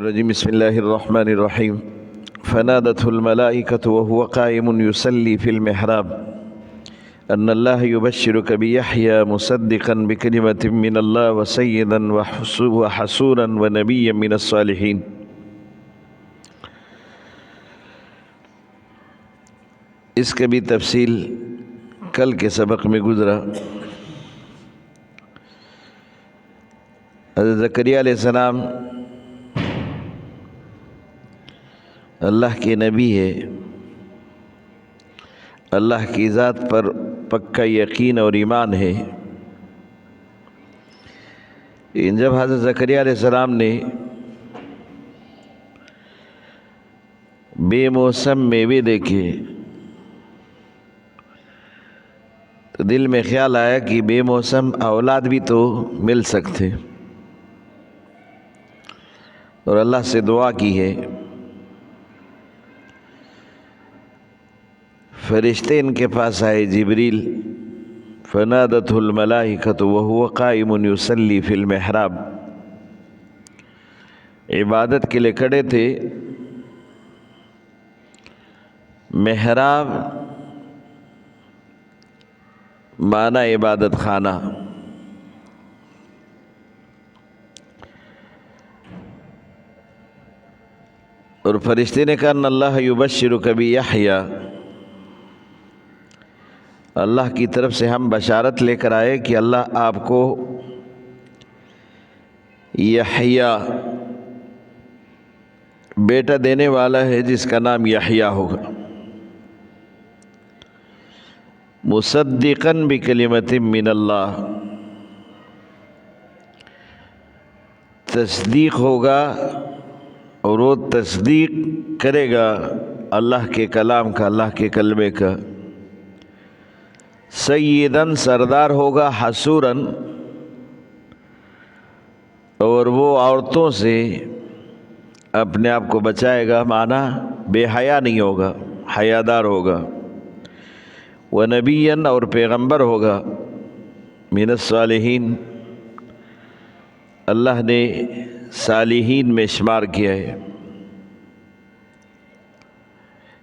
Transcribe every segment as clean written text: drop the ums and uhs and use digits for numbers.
الرجيم بسم الله الرحمن الرحيم فنادته الملائكة وهو قائم يصلي في المحراب أن الله يبشرك بيحيى مصدقا بكلمة من الله وسيدا وحسورا ونبيا من الصالحين. اس کا بھی تفصیل کل کے سبق میں گزرا. حضرت زکریا علیہ السلام اللہ کے نبی ہے، اللہ کی ذات پر پکا یقین اور ایمان ہے. جب حضرت زکریا علیہ السلام نے بے موسم میوے دیکھے تو دل میں خیال آیا کہ بے موسم اولاد بھی تو مل سکتے، اور اللہ سے دعا کی ہے. فرشتے ان کے پاس آئے، جبریل. فنادته الملائکۃ وهو قائم یصلی فی المحراب. عبادت کے لیے کھڑے تھے. محراب معنی عبادت خانہ. اور فرشتے نے کہا ان اللہ یبشرک بیحییٰ، اللہ کی طرف سے ہم بشارت لے کر آئے کہ اللہ آپ کو یحییٰ بیٹا دینے والا ہے جس کا نام یحییٰ ہوگا. مصدقاً بکلمۃ من اللہ، تصدیق ہوگا اور وہ تصدیق کرے گا اللہ کے کلام کا، اللہ کے کلمے کا. سیداً سردار ہوگا، حسوراً اور وہ عورتوں سے اپنے آپ کو بچائے گا، معنی بے حیا نہیں ہوگا، حیادار ہوگا. ونبیاً اور پیغمبر ہوگا. من الصالحین، اللہ نے صالحین میں شمار کیا ہے.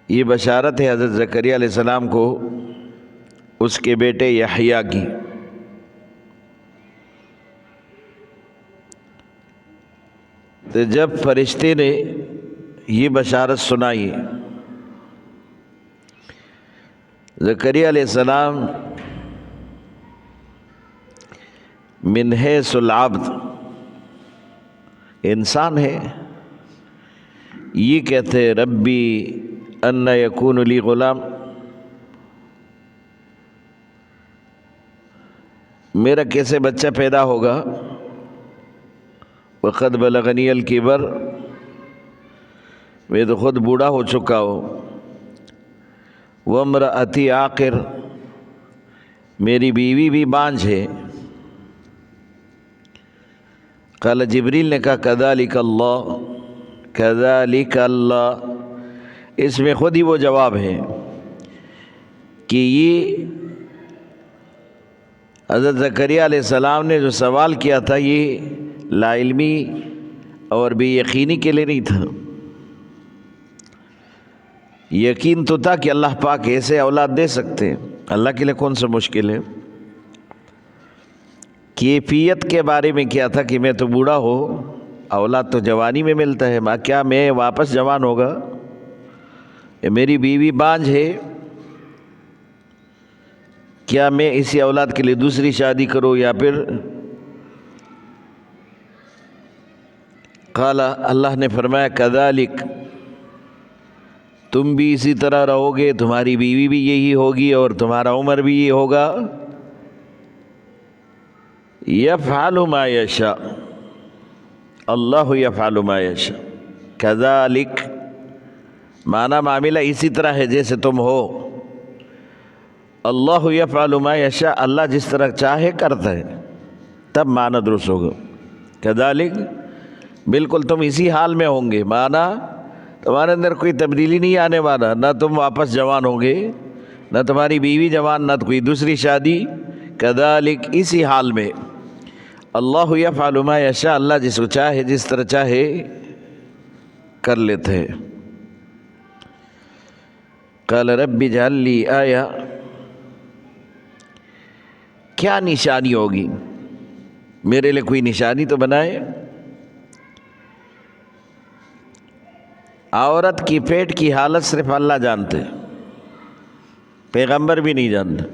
یہ بشارت ہے حضرت زکریا علیہ السلام کو اس کے بیٹے یحییٰ کی. تو جب فرشتے نے یہ بشارت سنائی، زکریا علیہ السلام من حیث العبد انسان ہے، یہ کہتے ہیں ربی ان یکون لی غلام، میرا کیسے بچہ پیدا ہوگا. وقد بلغنی الکبر، میں تو خود بوڑھا ہو چکا ہوں. وامرأتی عاقر، میری بیوی بھی بانجھ ہے. قال جبریل نے کہا کذالک اللہ، کذالک اللہ. اس میں خود ہی وہ جواب ہے کہ یہ حضرت زکریا علیہ السلام نے جو سوال کیا تھا یہ لا علمی اور بے یقینی کے لیے نہیں تھا. یقین تو تھا کہ اللہ پاک ایسے اولاد دے سکتے ہیں، اللہ کے لیے کون سا مشکل ہے. کیفیت کے بارے میں کیا تھا کہ میں تو بوڑھا ہو، اولاد تو جوانی میں ملتا ہے، کیا میں واپس جوان ہوگا؟ میری بیوی بانجھ ہے، کیا میں اسی اولاد کے لیے دوسری شادی کروں یا پھر؟ قال، اللہ نے فرمایا کذالک، تم بھی اسی طرح رہو گے، تمہاری بیوی بھی یہی ہوگی اور تمہارا عمر بھی یہ ہوگا. یفعل ما یشاء، اللہ یفعل ما یشاء. کذالک معنی معاملہ اسی طرح ہے جیسے تم ہو. اللہ یفعل ما یشاء، اللہ جس طرح چاہے کرتا ہے، تب معنی درست ہوگا. کذالک بالکل تم اسی حال میں ہوں گے، معنی تمہارے اندر کوئی تبدیلی نہیں آنے والا، نہ تم واپس جوان ہوں گے، نہ تمہاری بیوی جوان، نہ کوئی دوسری شادی. کذالک اسی حال میں. اللہ یفعل ما یشاء، اللہ جس کو چاہے جس طرح چاہے کر لیتے ہیں۔ قال رب اجعل لی آیہ، کیا نشانی ہوگی، میرے لیے کوئی نشانی تو بنائے۔ عورت کی پیٹ کی حالت صرف اللہ جانتے، پیغمبر بھی نہیں جانتا۔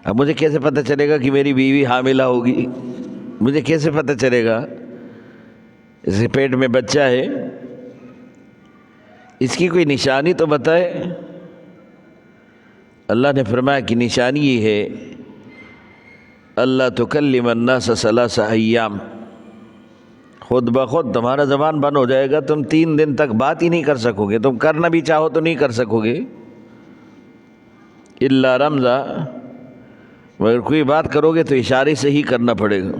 اب مجھے کیسے پتہ چلے گا کہ میری بیوی حاملہ ہوگی؟ مجھے کیسے پتہ چلے گا؟ اس کے پیٹ میں بچہ ہے، اس کی کوئی نشانی تو بتائے۔ اللہ نے فرمایا کہ نشانی یہ ہے، اللہ تکلم الناس ثلاث ایام، خود بخود تمہارا زبان بند ہو جائے گا، تم 3 دن تک بات ہی نہیں کر سکو گے، تم کرنا بھی چاہو تو نہیں کر سکو گے۔ الا رمزا، مگر کوئی بات کرو گے تو اشارے سے ہی کرنا پڑے گا،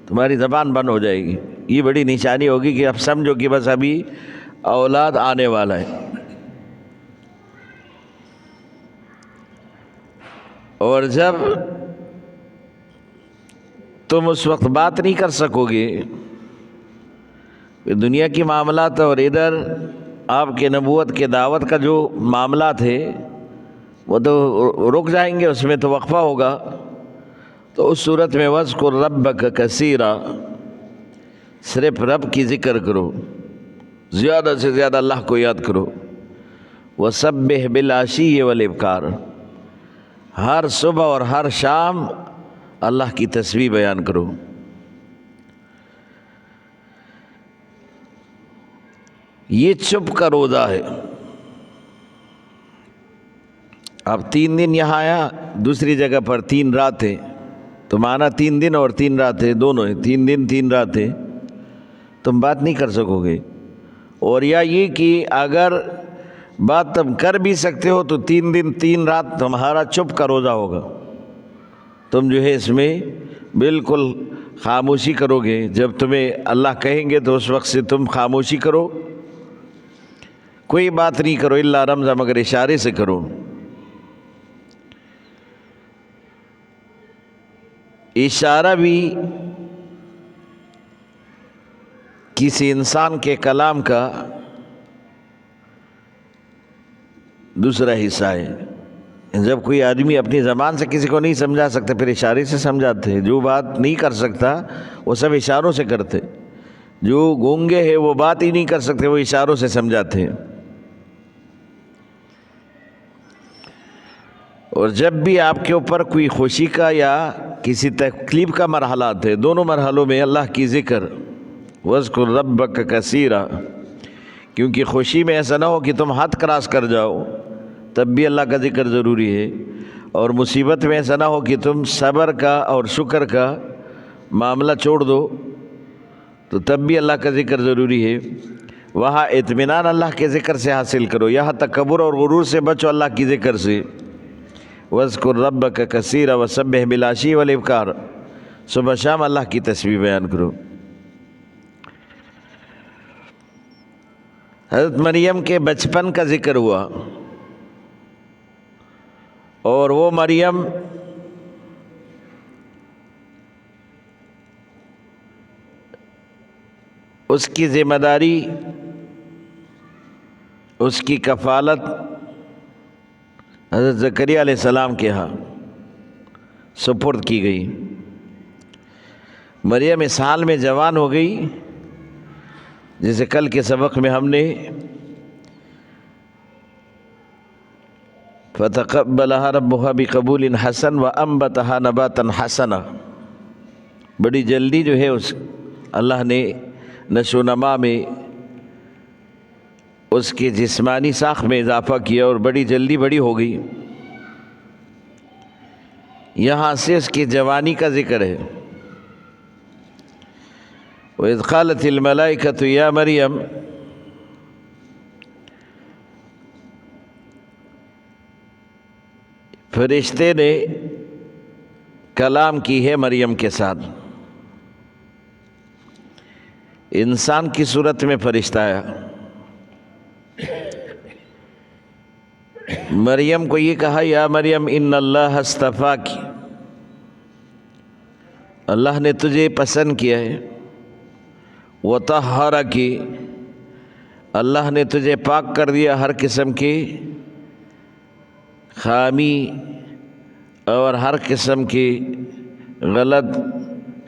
تمہاری زبان بند ہو جائے گی۔ یہ بڑی نشانی ہوگی کہ اب سمجھو کہ بس ابھی اولاد آنے والا ہے۔ اور جب تم اس وقت بات نہیں کر سکو گے، دنیا کی معاملات اور ادھر آپ کے نبوت کے دعوت کا جو معاملات ہے وہ تو رک جائیں گے، اس میں تو وقفہ ہوگا۔ تو اس صورت میں وَاذْكُرْ رَبَّكَ كَثِيرًا، صرف رب کی ذکر کرو، زیادہ سے زیادہ اللہ کو یاد کرو۔ وَسَبِّحْ بِالْعَشِيِّ وَالْإِبْكَارِ، ہر صبح اور ہر شام اللہ کی تسبیح بیان کرو۔ یہ چپ کا روزہ ہے۔ اب 3 دن یہاں آیا، دوسری جگہ پر 3 راتیں، تو معنی 3 دن اور 3 راتیں دونوں ہیں، 3 دن 3 راتیں، تم بات نہیں کر سکو گے۔ اور یا یہ کہ اگر بات تم کر بھی سکتے ہو تو 3 دن 3 رات تمہارا چپ کا روزہ ہوگا، تم جو ہے اس میں بالکل خاموشی کرو گے، جب تمہیں اللہ کہیں گے تو اس وقت سے تم خاموشی کرو، کوئی بات نہیں کرو، الا رمزا، مگر اشارے سے کرو۔ اشارہ بھی کسی انسان کے کلام کا دوسرا حصہ ہے۔ جب کوئی آدمی اپنی زبان سے کسی کو نہیں سمجھا سکتا پھر اشارے سے سمجھاتے ہیں، جو بات نہیں کر سکتا وہ سب اشاروں سے کرتے، جو گونگے ہیں وہ بات ہی نہیں کر سکتے وہ اشاروں سے سمجھاتے ہیں۔ اور جب بھی آپ کے اوپر کوئی خوشی کا یا کسی تکلیف کا مرحلہ آتے ہیں، دونوں مرحلوں میں اللہ کی ذکر، وَاذْكُرْ رَبَّكَ كَثِيرًا، کیونکہ خوشی میں ایسا نہ ہو کہ تم حد کراس کر جاؤ، تب بھی اللہ کا ذکر ضروری ہے، اور مصیبت میں ایسا نہ ہو کہ تم صبر کا اور شکر کا معاملہ چھوڑ دو، تو تب بھی اللہ کا ذکر ضروری ہے۔ وہاں اطمینان اللہ کے ذکر سے حاصل کرو، یہاں تکبر اور غرور سے بچو اللہ کی ذکر سے۔ وَاذْكُرْ رَبَّكَ كَثِيرًا وَسَبِّحْ بِالْعَشِيِّ وَالْإِبْكَارِ، صبح شام اللہ کی تسبیح بیان کرو۔ حضرت مریم کے بچپن کا ذکر ہوا، اور وہ مریم اس کی ذمہ داری، اس کی کفالت حضرت زکریا علیہ السلام کے ہاں سپرد کی گئی۔ مریم اس حال میں جوان ہو گئی، جیسے کل کے سبق میں ہم نے فَتَقَبَّلَهَا رَبُّهَا بِقَبُولٍ حَسَنٍ وَأَنبَتَهَا نَبَاتًا حَسَنًا، بڑی جلدی جو ہے اس اللہ نے نشو و نما میں اس کے جسمانی ساخت میں اضافہ کیا اور بڑی جلدی بڑی ہو گئی۔ یہاں سے اس کی جوانی کا ذکر ہے۔ وَإِذْ قَالَتِ الْمَلَائِكَةُ يَا مَرْيَمُ، فرشتے نے کلام کی ہے مریم کے ساتھ، انسان کی صورت میں فرشتہ آیا۔ مریم کو یہ کہا یا مریم ان اللہ اصطفاکی، اللہ نے تجھے پسند کیا ہے، وطہرکی، اللہ نے تجھے پاک کر دیا ہر قسم کی خامی اور ہر قسم کی غلط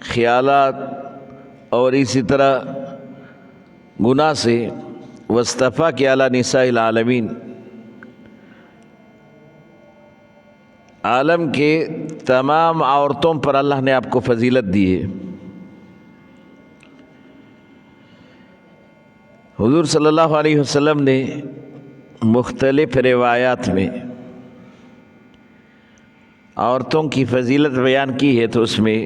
خیالات اور اسی طرح گناہ سے، واصطفیٰ کی علی نساء العالمین، عالم کے تمام عورتوں پر اللہ نے آپ کو فضیلت دی ہے۔ حضور صلی اللہ علیہ وسلم نے مختلف روایات میں عورتوں کی فضیلت بیان کی ہے، تو اس میں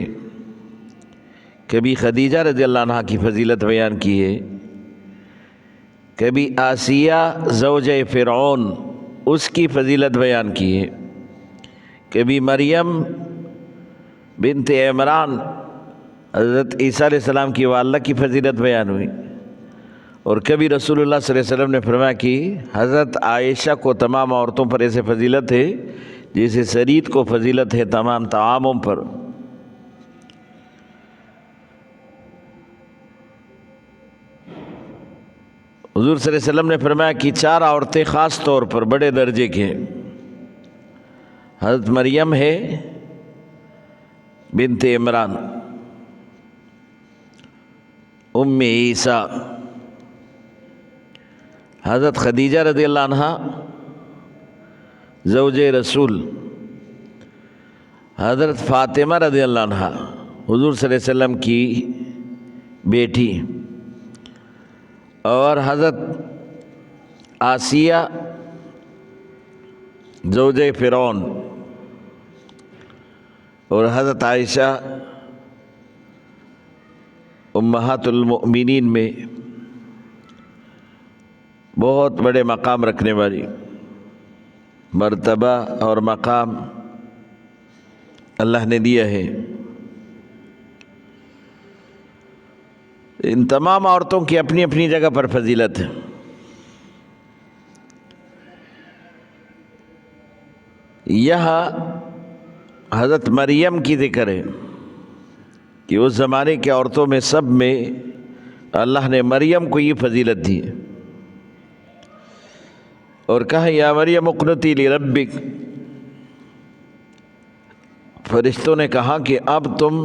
کبھی خدیجہ رضی اللہ عنہا کی فضیلت بیان کی ہے، کبھی آسیہ زوجہ فرعون اس کی فضیلت بیان کی ہے، کبھی مریم بنت عمران حضرت عیسیٰ علیہ السلام کی والدہ کی فضیلت بیان ہوئی، اور کبھی رسول اللہ صلی اللہ علیہ وسلم نے فرمایا کہ حضرت عائشہ کو تمام عورتوں پر ایسے فضیلت ہے جیسے سرید کو فضیلت ہے تمام طعاموں پر۔ حضور صلی اللہ علیہ وسلم نے فرمایا کہ 4 عورتیں خاص طور پر بڑے درجے کے ہیں، حضرت مریم ہے بنت عمران، ام عیسیٰ، حضرت خدیجہ رضی اللہ عنہا زوج رسول، حضرت فاطمہ رضی اللہ عنہا حضور صلی اللہ علیہ وسلم کی بیٹی، اور حضرت آسیہ زوج فرعون، اور حضرت عائشہ امہات المؤمنین میں بہت بڑے مقام رکھنے والی، مرتبہ اور مقام اللہ نے دیا ہے۔ ان تمام عورتوں کی اپنی اپنی جگہ پر فضیلت ہے۔ یہاں حضرت مریم کی ذکر ہے کہ اس زمانے کے عورتوں میں سب میں اللہ نے مریم کو یہ فضیلت دی ہے، اور کہا یا مریم اقنتی لربک، فرشتوں نے کہا کہ اب تم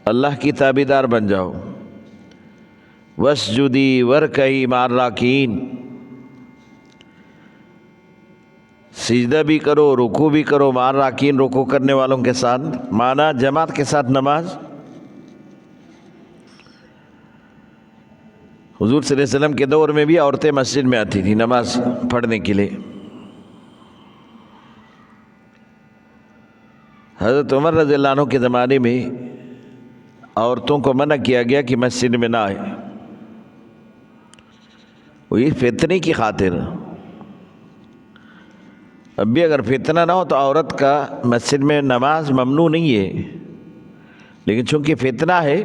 اللہ کی تابعدار بن جاؤ، واسجدی وارکعی مع الراکعین، سجدہ بھی کرو رکوع بھی کرو، مع الراکعین رکوع کرنے والوں کے ساتھ، معنی جماعت کے ساتھ نماز۔ حضور صلی اللہ علیہ وسلم کے دور میں بھی عورتیں مسجد میں آتی تھیں نماز پڑھنے کے لیے۔ حضرت عمر رضی اللہ عنہ کے زمانے میں عورتوں کو منع کیا گیا کہ مسجد میں نہ آئے، وہی فتنے کی خاطر۔ اب بھی اگر فتنہ نہ ہو تو عورت کا مسجد میں نماز ممنوع نہیں ہے، لیکن چونکہ فتنہ ہے،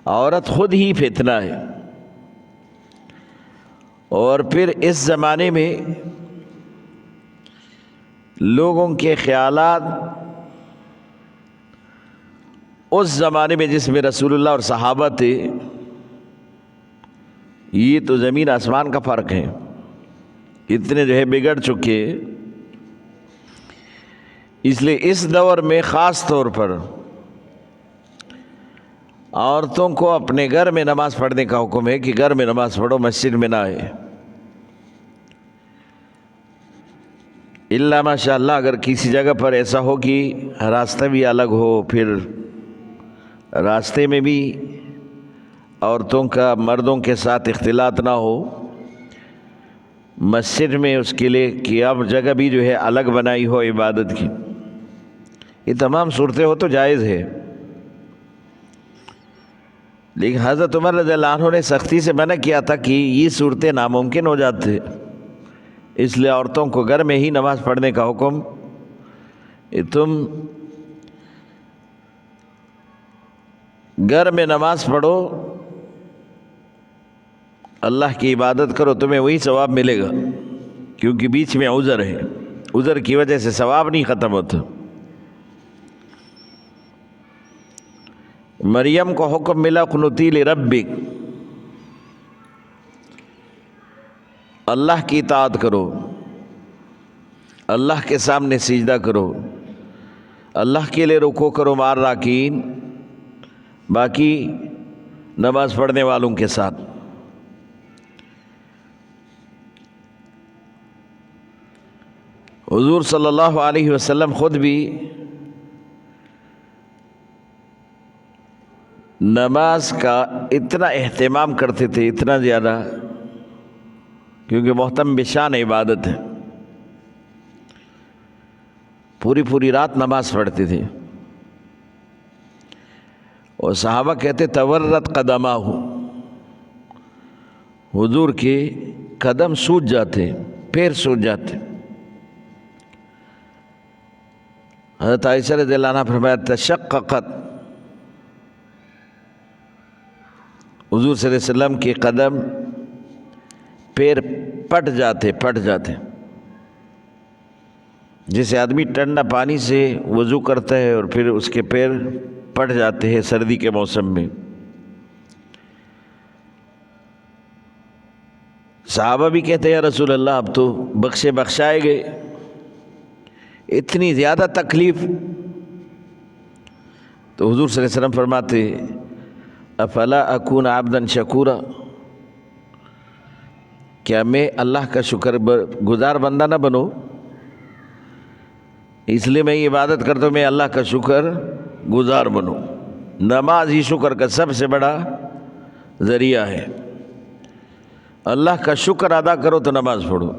عورت خود ہی فتنہ ہے، اور پھر اس زمانے میں لوگوں کے خیالات اس زمانے میں جس میں رسول اللہ اور صحابہ تھے، یہ تو زمین آسمان کا فرق ہے، اتنے جو ہے بگڑ چکے۔ اس لیے اس دور میں خاص طور پر عورتوں کو اپنے گھر میں نماز پڑھنے کا حکم ہے کہ گھر میں نماز پڑھو، مسجد میں نہ آئے، الا ماشاء اللہ اگر کسی جگہ پر ایسا ہو کہ راستہ بھی الگ ہو، پھر راستے میں بھی عورتوں کا مردوں کے ساتھ اختلاط نہ ہو، مسجد میں اس کے لیے کہ اب جگہ بھی جو ہے الگ بنائی ہو عبادت کی، یہ تمام صورتیں ہو تو جائز ہے۔ لیکن حضرت عمر رضی اللہ عنہ نے سختی سے منع کیا تھا کہ یہ صورتیں ناممکن ہو جاتے، اس لیے عورتوں کو گھر میں ہی نماز پڑھنے کا حکم، تم گھر میں نماز پڑھو، اللہ کی عبادت کرو، تمہیں وہی ثواب ملے گا، کیونکہ بیچ میں عذر ہے، عذر کی وجہ سے ثواب نہیں ختم ہوتا۔ مریم کو حکم ملا قنوتی لربک، اللہ کی اطاعت کرو، اللہ کے سامنے سجدہ کرو، اللہ کے لیے رکوع کرو مع الراکعین، باقی نماز پڑھنے والوں کے ساتھ۔ حضور صلی اللہ علیہ وسلم خود بھی نماز کا اتنا اہتمام کرتے تھے، اتنا زیادہ، کیونکہ محتم بشان عبادت ہے، پوری پوری رات نماز پڑھتے تھے، اور صحابہ کہتے تورت قدمہ، حضور کے قدم سوج جاتے، پیر سوج جاتے۔ حضرت عائشہ رضی اللہ عنہ فرمایا تشققت، حضور صلی اللہ علیہ وسلم کے قدم پیر پٹ جاتے، جسے آدمی ٹھنڈا پانی سے وضو کرتا ہے اور پھر اس کے پیر پٹ جاتے ہیں سردی کے موسم میں۔ صحابہ بھی کہتے ہیں یا رسول اللہ اب تو بخشائے گئے، اتنی زیادہ تکلیف؟ تو حضور صلی اللہ علیہ وسلم فرماتے افلا اکون عبدا شکورا، کیا میں اللہ کا شکر گزار بندہ نہ بنوں؟ اس لیے میں یہ عبادت کرتا ہوں، میں اللہ کا شکر گزار بنوں۔ نماز ہی شکر کا سب سے بڑا ذریعہ ہے۔ اللہ کا شکر ادا کرو تو نماز پڑھو۔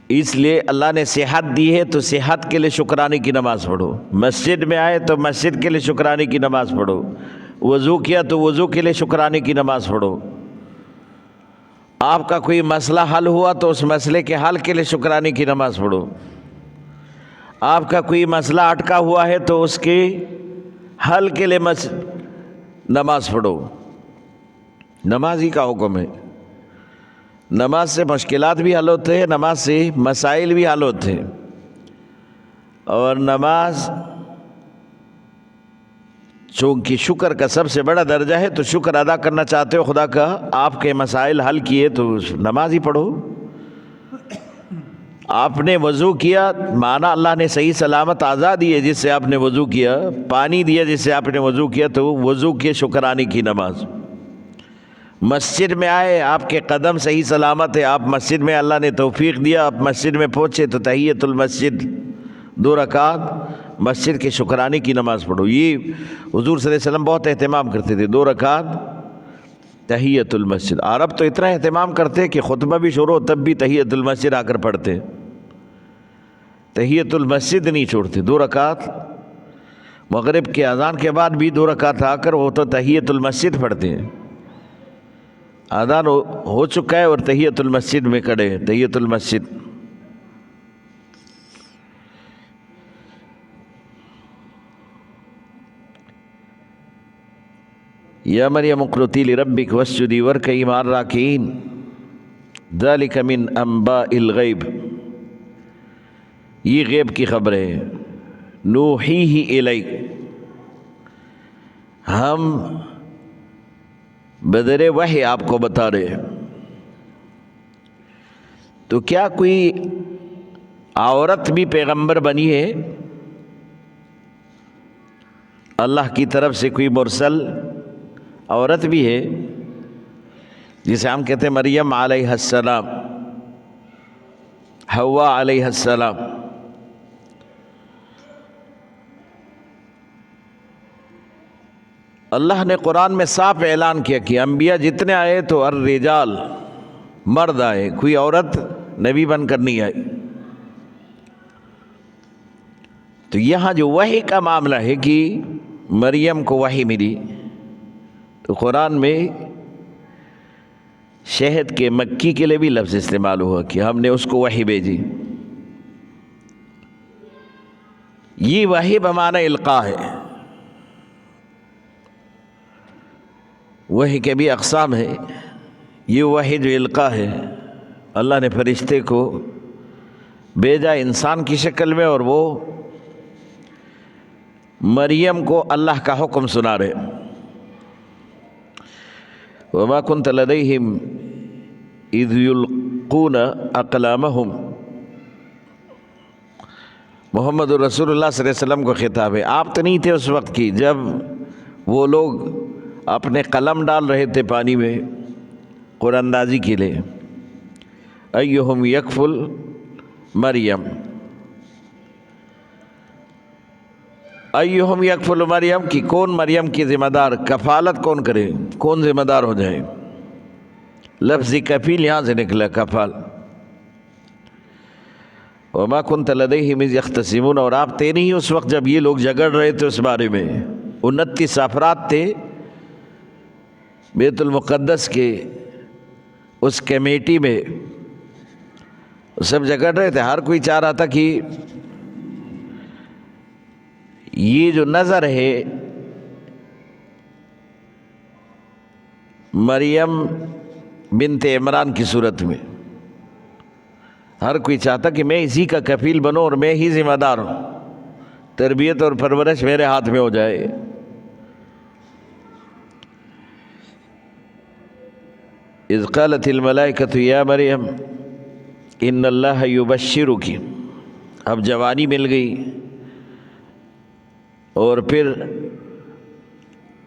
اس لیے اللہ نے صحت دی ہے تو صحت کے لیے شکرانے کی نماز پڑھو، مسجد میں آئے تو مسجد کے لیے شکرانے کی نماز پڑھو، وضو کیا تو وضو کے لیے شکرانے کی نماز پڑھو، آپ کا کوئی مسئلہ حل ہوا تو اس مسئلے کے حل کے لیے شکرانے کی نماز پڑھو، آپ کا کوئی مسئلہ اٹکا ہوا ہے تو اس کے حل کے لیے نماز پڑھو۔ نماز ہی کا حکم ہے۔ نماز سے مشکلات بھی حل ہوتے ہیں، نماز سے مسائل بھی حل ہوتے ہیں، اور نماز چونکہ شکر کا سب سے بڑا درجہ ہے تو شکر ادا کرنا چاہتے ہو خدا کا، آپ کے مسائل حل کیے تو نماز ہی پڑھو۔ آپ نے وضو کیا، مانا اللہ نے صحیح سلامت آزاد دیے جس سے آپ نے وضو کیا، پانی دیا جس سے آپ نے وضو کیا، تو وضو کے شکرانے کی نماز۔ مسجد میں آئے، آپ کے قدم صحیح سلامت ہے، آپ مسجد میں اللہ نے توفیق دیا، آپ مسجد میں پہنچے تو تحیۃ المسجد 2 رکعت مسجد کے شکرانے کی نماز پڑھو۔ یہ حضور صلی اللہ علیہ وسلم بہت اہتمام کرتے تھے، 2 رکعت تحیۃ المسجد۔ عرب تو اتنا اہتمام کرتے کہ خطبہ بھی شروع ہو تب بھی تحیۃ المسجد آ کر پڑھتے، تحیۃ المسجد نہیں چھوڑتے۔ 2 رکعت مغرب کے اذان کے بعد بھی 2 رکعت آ کر وہ تو تحیۃ المسجد پڑھتے ہیں۔ اذان ہو چکا ہے اور تحیۃ المسجد میں کھڑے ہیں، تحیۃ المسجد۔ یا مریم اقنتی لربک واسجدی وارکعی مع الراکعین ذلک من انباء الغیب، یہ غیب کی خبر ہے، نوحیہ الیک، ہم بدر وحی آپ کو بتا رہے ہیں۔ تو کیا کوئی عورت بھی پیغمبر بنی ہے؟ اللہ کی طرف سے کوئی مرسل عورت بھی ہے جسے ہم کہتے ہیں مریم علیہ السلام، حوا علیہ السلام۔ اللہ نے قرآن میں صاف اعلان کیا کہ انبیاء جتنے آئے تو الرجال، مرد آئے، کوئی عورت نبی بن کر نہیں آئی۔ تو یہاں جو وحی کا معاملہ ہے کہ مریم کو وحی ملی، تو قرآن میں شہد کے مکھی کے لیے بھی لفظ استعمال ہوا کہ ہم نے اس کو وحی بھیجی۔ یہ وحی بمعنی القاء ہے۔ وحی کے بھی اقسام ہے، یہ وحی جو القاء ہے، اللہ نے فرشتے کو بھیجا انسان کی شکل میں، اور وہ مریم کو اللہ کا حکم سنا رہے۔ وما كنت لديهم اذ یلقون اقلامہم، محمد رسول اللہ صلی اللہ علیہ وسلم کو خطاب ہے. آپ تو نہیں تھے اس وقت کی جب وہ لوگ اپنے قلم ڈال رہے تھے پانی میں قرآن اندازی کے لیے. ایہم یکفل مریم، ایہم یکفل مریم کی کون مریم کی ذمہ دار، کفالت کون کرے، کون ذمہ دار ہو جائے. لفظ کفیل یہاں سے نکلا، کفال. وما كنت لديهم اذ يختصمون، اور آپ تھے نہیں اس وقت جب یہ لوگ جھگڑ رہے تھے اس بارے میں. 29 افراد تھے بیت المقدس کے اس کمیٹی میں، سب جھگڑ رہے تھے. ہر کوئی چاہ رہا تھا کہ یہ جو نظر ہے مریم بنت عمران کی صورت میں، ہر کوئی چاہتا کہ میں اسی کا کفیل بنوں اور میں ہی ذمہ دار ہوں، تربیت اور پرورش میرے ہاتھ میں ہو جائے. اذ قالت الملائکۃ یا مریم ان اللہ یبشرک، اب جوانی مل گئی اور پھر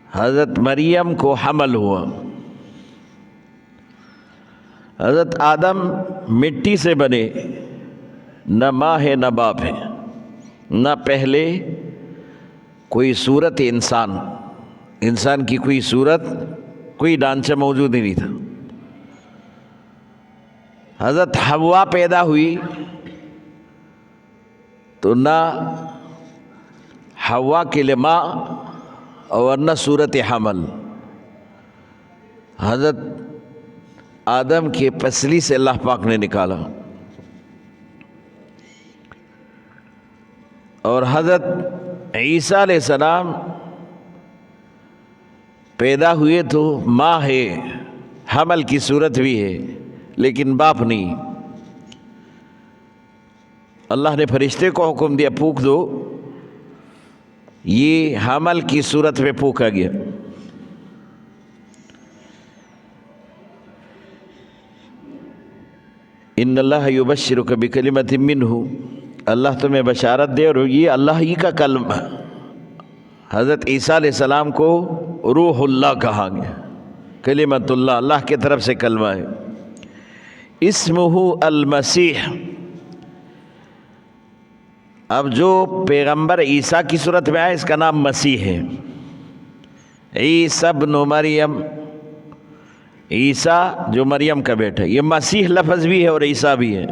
حضرت مریم کو حمل ہوا. حضرت آدم مٹی سے بنے، نہ ماں ہے نہ باپ ہے، نہ پہلے کوئی صورت انسان کی کوئی صورت، کوئی ڈھانچہ موجود ہی نہیں تھا. حضرت حوا پیدا ہوئی تو نہ حوا کے لیے ماں اور نہ صورت حمل. حضرت آدم کے پسلی سے اللہ پاک نے نکالا. اور حضرت عیسیٰ علیہ السلام پیدا ہوئے تو ماں ہے، حمل کی صورت بھی ہے لیکن باپ نہیں. اللہ نے فرشتے کو حکم دیا پھونک دو، یہ حمل کی صورت میں پھونکا گیا. ان اللہ یبشرک بکلمۃ منہ، اللہ تمہیں بشارت دے، اور یہ اللہ ہی کا کلمہ. حضرت عیسیٰ علیہ السلام کو روح اللہ کہا گیا، کلمۃ اللہ، اللہ کی طرف سے کلمہ ہے. اسمہ المسیح، اب جو پیغمبر عیسیٰ کی صورت میں آئے اس کا نام مسیح ہے. عیسیٰ ابن مریم، عیسیٰ جو مریم کا بیٹا ہے. یہ مسیح لفظ بھی ہے اور عیسیٰ بھی ہے.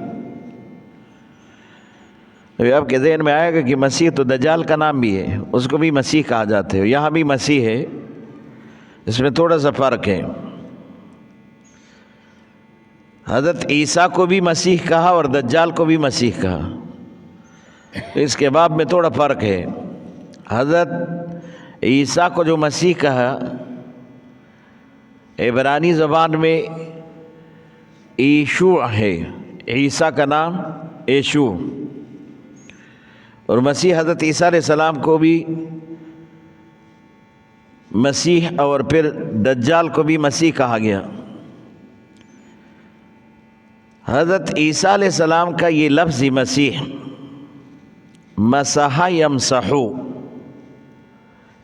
آپ کے ذہن میں آئے گا کہ مسیح تو دجال کا نام بھی ہے، اس کو بھی مسیح کہا جاتا ہے. یہاں بھی مسیح ہے، اس میں تھوڑا سا فرق ہے. حضرت عیسیٰ کو بھی مسیح کہا اور دجال کو بھی مسیح کہا، اس کے باب میں تھوڑا فرق ہے. حضرت عیسیٰ کو جو مسیح کہا، عبرانی زبان میں یشوع ہے، عیسیٰ کا نام یشوع. اور مسیح حضرت عیسیٰ علیہ السلام کو بھی مسیح اور پھر دجال کو بھی مسیح کہا گیا. حضرت عیسیٰ علیہ السلام کا یہ لفظ مسیح، مسح یمسح،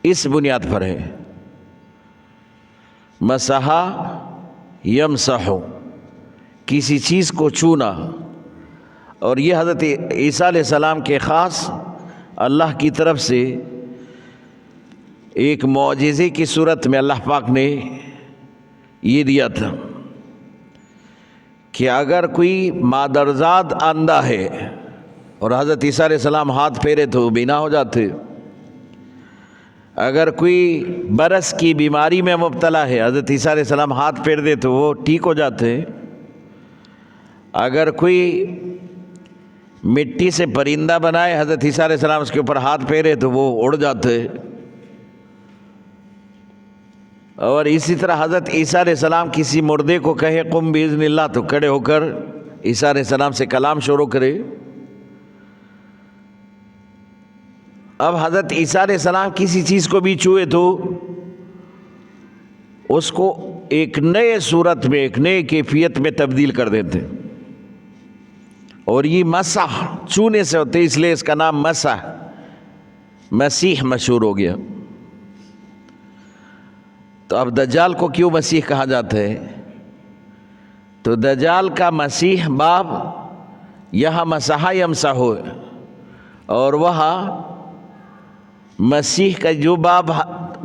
اس بنیاد پر ہے. مسح یمسح، کسی چیز کو چھونا. اور یہ حضرت عیسیٰ علیہ السلام کے خاص اللہ کی طرف سے ایک معجزے کی صورت میں اللہ پاک نے یہ دیا تھا کہ اگر کوئی مادرزاد اندھا ہے اور حضرت عیسیٰ علیہ السلام ہاتھ پھیرے تو وہ بینا ہو جاتے. اگر کوئی برس کی بیماری میں مبتلا ہے، حضرت عیسیٰ علیہ السلام ہاتھ پھیر دے تو وہ ٹھیک ہو جاتے. اگر کوئی مٹی سے پرندہ بنائے، حضرت عیسیٰ علیہ السلام اس کے اوپر ہاتھ پھیرے تو وہ اڑ جاتے. اور اسی طرح حضرت عیسیٰ علیہ السلام کسی مردے کو کہے قم باذن اللہ تو کھڑے ہو کر عیسیٰ علیہ السلام سے کلام شروع کرے. اب حضرت عیسیٰ علیہ السلام کسی چیز کو بھی چھوئے تو اس کو ایک نئے صورت میں، ایک نئے کیفیت میں تبدیل کر دیتے، اور یہ مسح چونے سے ہوتے، اس لیے اس کا نام مسح مسیح مشہور ہو گیا۔ تو اب دجال کو کیوں مسیح کہا جاتا ہے؟ تو دجال کا مسیح باب یہاں مسح یمسح، اور وہاں مسیح کا جو باب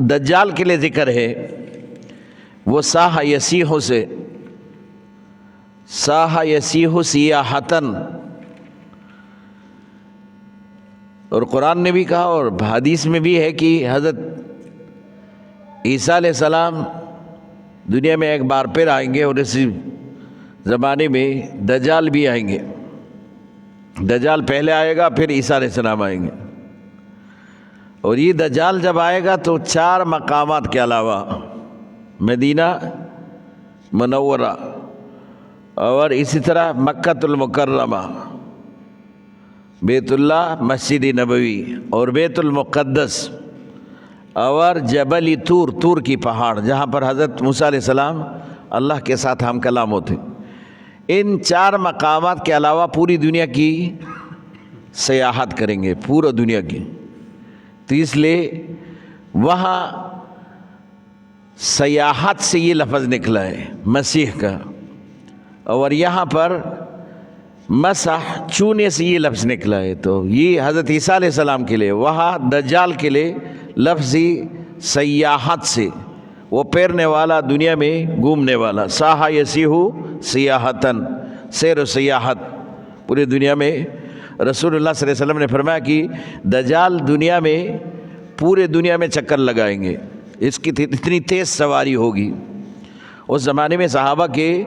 دجال کے لیے ذکر ہے وہ ساح یسیح سے، ساح یسیح سیاحتن، اور قرآن نے بھی کہا اور حدیث میں بھی ہے کہ حضرت عیسیٰ علیہ السلام دنیا میں ایک بار پھر آئیں گے، اور اسی زمانے میں دجال بھی آئیں گے۔ دجال پہلے آئے گا، پھر عیسیٰ علیہ السلام آئیں گے، اور یہ دجال جب آئے گا تو 4 مقامات کے علاوہ مدینہ منورہ اور اسی طرح مکۃ المکرمہ، بیت اللہ، مسجد نبوی اور بیت المقدس اور جبل طور، طور کی پہاڑ جہاں پر حضرت موسیٰ علیہ السلام اللہ کے ساتھ ہم کلام ہوتے، ان 4 مقامات کے علاوہ پوری دنیا کی سیاحت کریں گے، پورا دنیا کی۔ تو اس لیے وہاں سیاحت سے یہ لفظ نکلا ہے مسیح کا، اور یہاں پر مسح چونے سے یہ لفظ نکلا ہے۔ تو یہ حضرت عیسیٰ علیہ السلام کے لیے، وہاں دجال کے لیے لفظی سیاحت سے، وہ پھیرنے والا، دنیا میں گھومنے والا، ساح یسیح سیاحتن، سیر و سیاحت پوری دنیا میں۔ رسول اللہ صلی اللہ علیہ وسلم نے فرمایا کہ دجال دنیا میں، پورے دنیا میں چکر لگائیں گے، اس کی اتنی تیز سواری ہوگی۔ اس زمانے میں صحابہ کے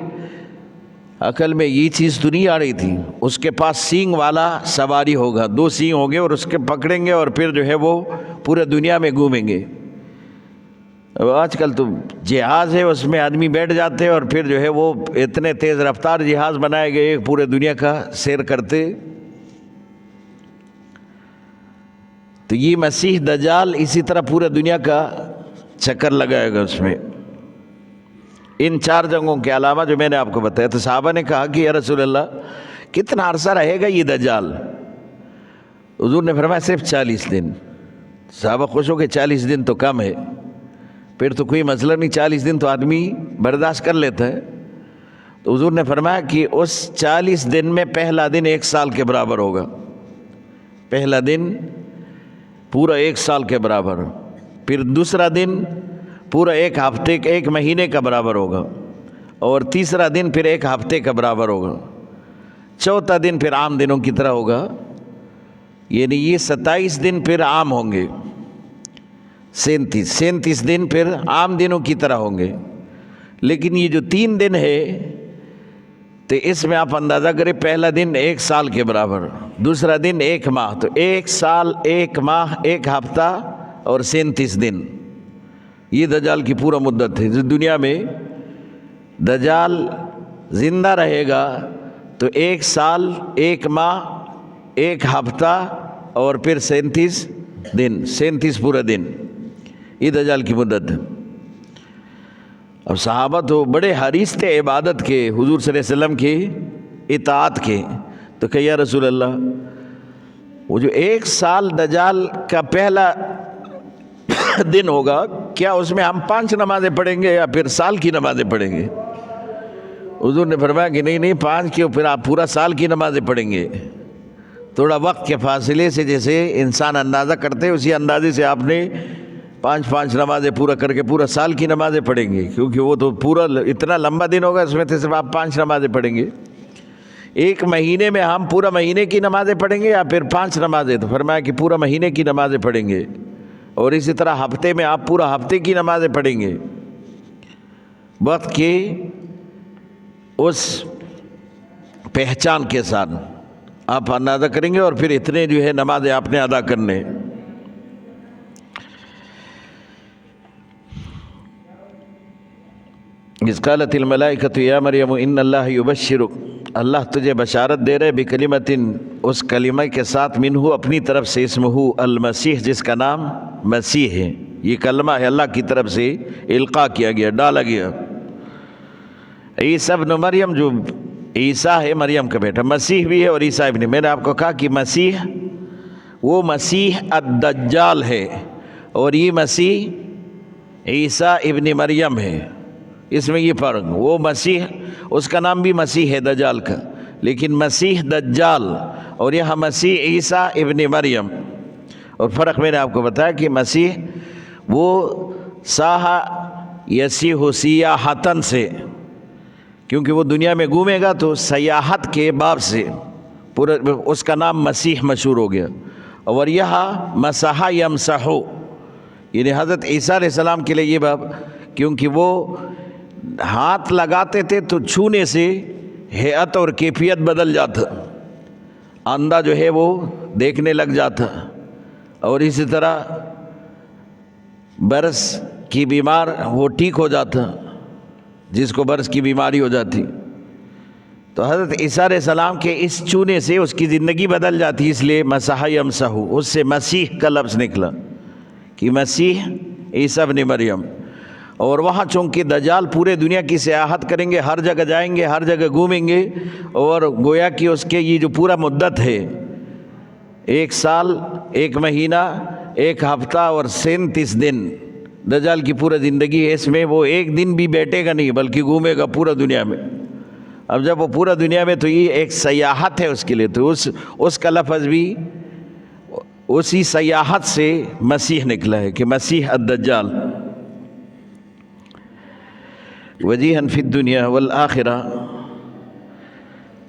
عقل میں یہ چیز تو نہیں آ رہی تھی، اس کے پاس سینگ والا سواری ہوگا، 2 سینگ ہوں گے اور اس کے پکڑیں گے اور پھر جو ہے وہ پورے دنیا میں گھومیں گے۔ اب آج کل تو جہاز ہے، اس میں آدمی بیٹھ جاتے ہیں اور پھر جو ہے وہ اتنے تیز رفتار جہاز بنائے گئے، پورے دنیا کا سیر کرتے۔ تو یہ مسیح دجال اسی طرح پورے دنیا کا چکر لگائے گا اس میں، ان 4 جگہوں کے علاوہ جو میں نے آپ کو بتایا۔ تو صحابہ نے کہا کہ یا رسول اللہ کتنا عرصہ رہے گا یہ دجال؟ حضور نے فرمایا صرف 40 دن۔ صحابہ خوش ہو کہ 40 دن تو کم ہے، پھر تو کوئی مسئلہ نہیں، 40 دن تو آدمی برداشت کر لیتا ہے۔ تو حضور نے فرمایا کہ اس 40 دن میں پہلا دن 1 سال کے برابر ہوگا، پہلا دن پورا 1 سال کے برابر، پھر دوسرا دن پورا 1 ہفتے، 1 مہینے کا برابر ہوگا، اور تیسرا دن پھر 1 ہفتے کا برابر ہوگا، چوتھا دن پھر عام دنوں کی طرح ہوگا، یعنی یہ 27 دن پھر عام ہوں گے، 37 دن پھر عام دنوں کی طرح ہوں گے۔ لیکن یہ جو 3 دن ہے تو اس میں آپ اندازہ کریں، پہلا دن 1 سال کے برابر، دوسرا دن 1 ماہ، تو 1 سال، 1 ماہ، 1 ہفتہ اور 37 دن، یہ دجال کی پورا مدت ہے۔ دنیا میں دجال زندہ رہے گا تو 1 سال، 1 ماہ، 1 ہفتہ اور پھر 37 دن، 37 پورا دن، یہ دجال کی مدت ہے۔ اب صحابہ تو بڑے حریص تھے عبادت کے، حضور صلی اللہ علیہ وسلم کی اطاعت کے، تو کہ یا رسول اللہ وہ جو 1 سال دجال کا پہلا دن ہوگا، کیا اس میں ہم 5 نمازیں پڑھیں گے یا پھر سال کی نمازیں پڑھیں گے؟ حضور نے فرمایا کہ نہیں 5 کیوں، پھر آپ پورا سال کی نمازیں پڑھیں گے۔ تھوڑا وقت کے فاصلے سے جیسے انسان اندازہ کرتے اسی اندازے سے آپ نے 5 نمازیں پورا کر کے پورا سال کی نمازیں پڑھیں گے، کیونکہ وہ تو پورا اتنا لمبا دن ہوگا، اس میں سے صرف آپ 5 نمازیں پڑھیں گے۔ 1 مہینے میں ہم پورا مہینے کی نمازیں پڑھیں گے یا پھر 5 نمازیں؟ تو فرمایا کہ پورا مہینے کی نمازیں پڑھیں گے، اور اسی طرح ہفتے میں آپ پورا ہفتے کی نمازیں پڑھیں گے۔ وقت کی اس پہچان کے ساتھ آپ اندازہ کریں گے، اور پھر اتنے جو ہے نمازیں آپ نے ادا کرنے۔ اذ قالت الملائکۃ یا مریم ان اللہ یبشرک، اللہ تجھے بشارت دے رہے بکلمۃ، اس کلمہ کے ساتھ، منہ اپنی طرف سے، اسمہ المسیح، جس کا نام مسیح ہے، یہ کلمہ ہے اللہ کی طرف سے القاء کیا گیا، ڈالا گیا، عیسیٰ ابن مریم جو عیسیٰ ہے مریم کا بیٹا، مسیح بھی ہے اور عیسیٰ ابن، میں نے آپ کو کہا کہ مسیح وہ مسیح الدجال ہے اور یہ مسیح عیسیٰ ابن مریم ہے، اس میں یہ فرق۔ وہ مسیح اس کا نام بھی مسیح ہے دجال کا، لیکن مسیح دجال اور یہاں مسیح عیسیٰ ابن مریم۔ اور فرق میں نے آپ کو بتایا کہ مسیح وہ ساہ یسیح سیاحتن سے، کیونکہ وہ دنیا میں گھومے گا تو سیاحت کے باب سے پورا اس کا نام مسیح مشہور ہو گیا۔ اور یہاں مسح یمسح، یعنی حضرت عیسیٰ علیہ السلام کے لیے یہ باب، کیونکہ وہ ہاتھ لگاتے تھے تو چھونے سے ہیئت اور کیفیت بدل جاتا، اندھا جو ہے وہ دیکھنے لگ جاتا، اور اسی طرح برس کی بیمار وہ ٹھیک ہو جاتا، جس کو برس کی بیماری ہو جاتی۔ تو حضرت عیسیٰ علیہ السلام کے اس چونے سے اس کی زندگی بدل جاتی، اس لیے مسح یمسح، اس سے مسیح کا لفظ نکلا کہ مسیح عیسیٰ ابن مریم۔ اور وہاں چونکہ دجال پورے دنیا کی سیاحت کریں گے، ہر جگہ جائیں گے، ہر جگہ گھومیں گے، اور گویا کہ اس کے یہ جو پورا مدت ہے 1 سال 1 مہینہ 1 ہفتہ اور 37 دن دجال کی پورا زندگی ہے، اس میں وہ 1 دن بھی بیٹھے گا نہیں بلکہ گھومے گا پورا دنیا میں۔ اب جب وہ پورا دنیا میں تو یہ ایک سیاحت ہے اس کے لیے، تو اس کا لفظ بھی اسی سیاحت سے مسیح نکلا ہے کہ مسیح الدجال۔ وجیہا فی الدنیا والآخرہ،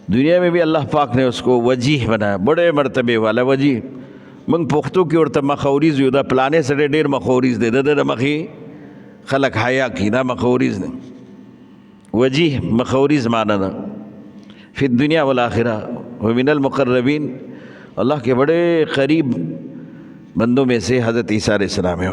دنیا میں بھی اللہ پاک نے اس کو وجیح بنایا، بڑے مرتبے والا وجیح۔ منگ پختو کی ورته مخوریز یو دا پلانې سره ډېر مخوریز دی، د مخې خلق حیا کی دا مخوریز دی، وجیح مخوریز معنی دا فی الدنیا والآخرہ ومن المقربین، اللہ کے بڑے قریب بندوں میں سے حضرت عیسیٰ علیہ السلام ہے۔